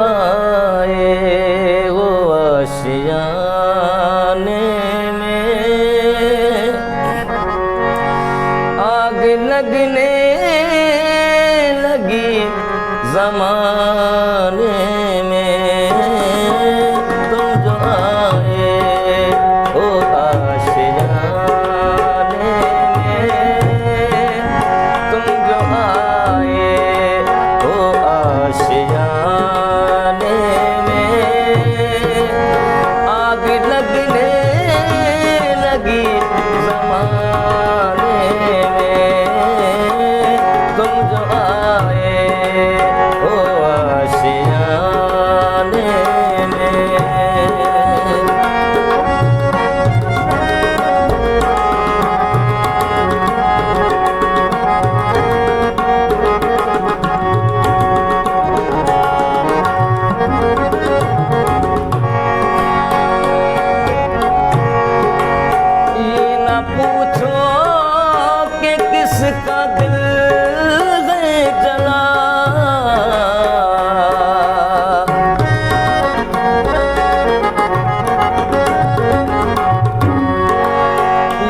आए वो आशियाने में, आग लगने लगी ज़माने में, तुम जो आए वो आशियाने में, तुम जो आए वो आशियाने में, आग लगने लगी ज़माने में, तुम जो आए वो आशियाने में। ये न पूछो कि किसका दिल है जला,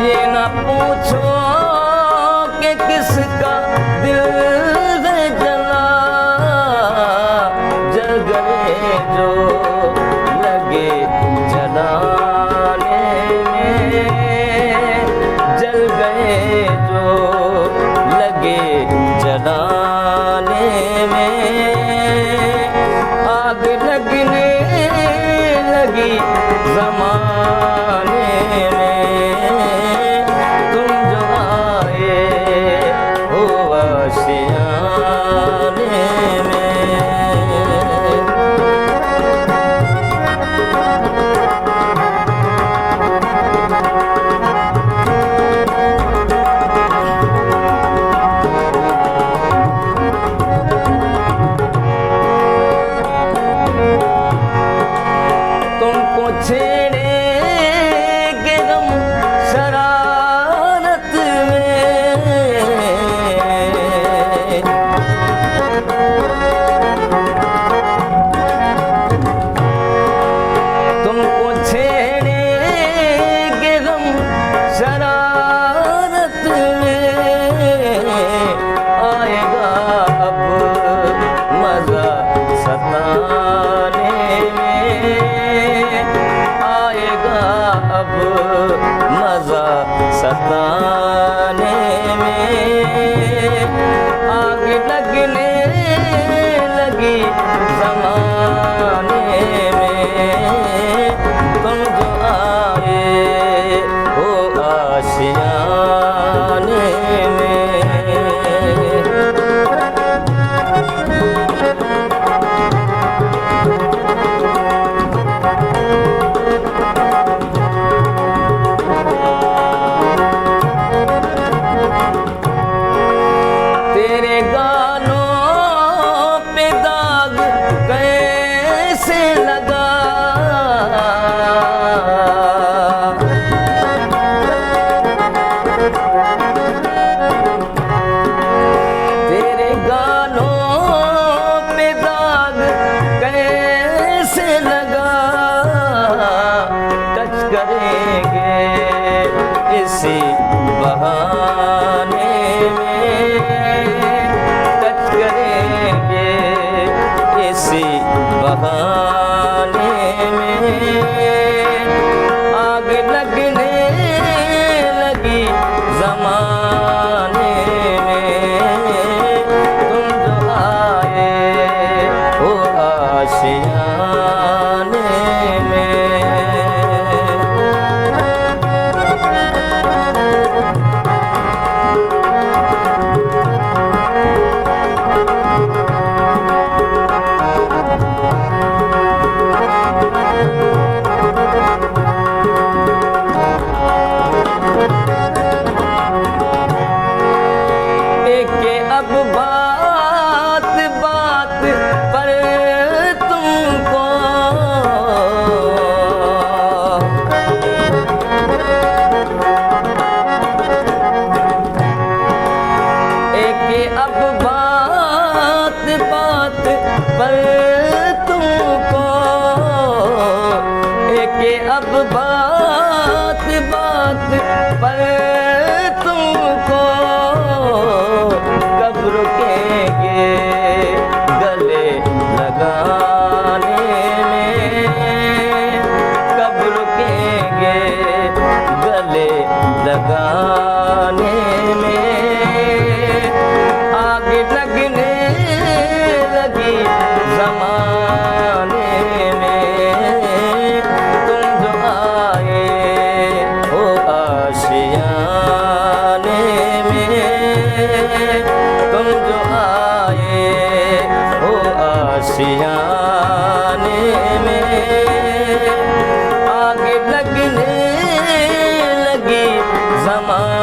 ये न पूछो कि किसका दिल है जला, जल गए जो लगे जलाने में, जल गए जो लगे जलाने में, आग लगने लगी ज़माने में, तुम जो आए हो आशियाने में। तुमको छेड़ेंगे हम शरारत में, तुमको छेड़ेंगे हम शरारत में, आएगा अब मज़ा सताने में, आएगा अब मज़ा सताने में, आग लगने लगी ज़माने में, तुम जो आए हो आशियाने में। तेरे गालों पे दाग कैसे लगा, तेरे गालों पे दाग कैसे लगा, टच करेंगे इसी बहाने में, टच करेंगे इसी बहाने में, आग लगने लगी ज़माने में, तुम जो आए हो आशियाने में। अब बात बात पर तुमको एक अब बात बात पर अब बात बात पर तुमको कब रुकेंगे गले लगाने में, कब रुकेंगे गले लगाने में। आग लगने लगी ज़माने में, तुम जो आए हो आशियाने में, तुम जो आए हो आशियाने में। आग लगने लगी ज़माने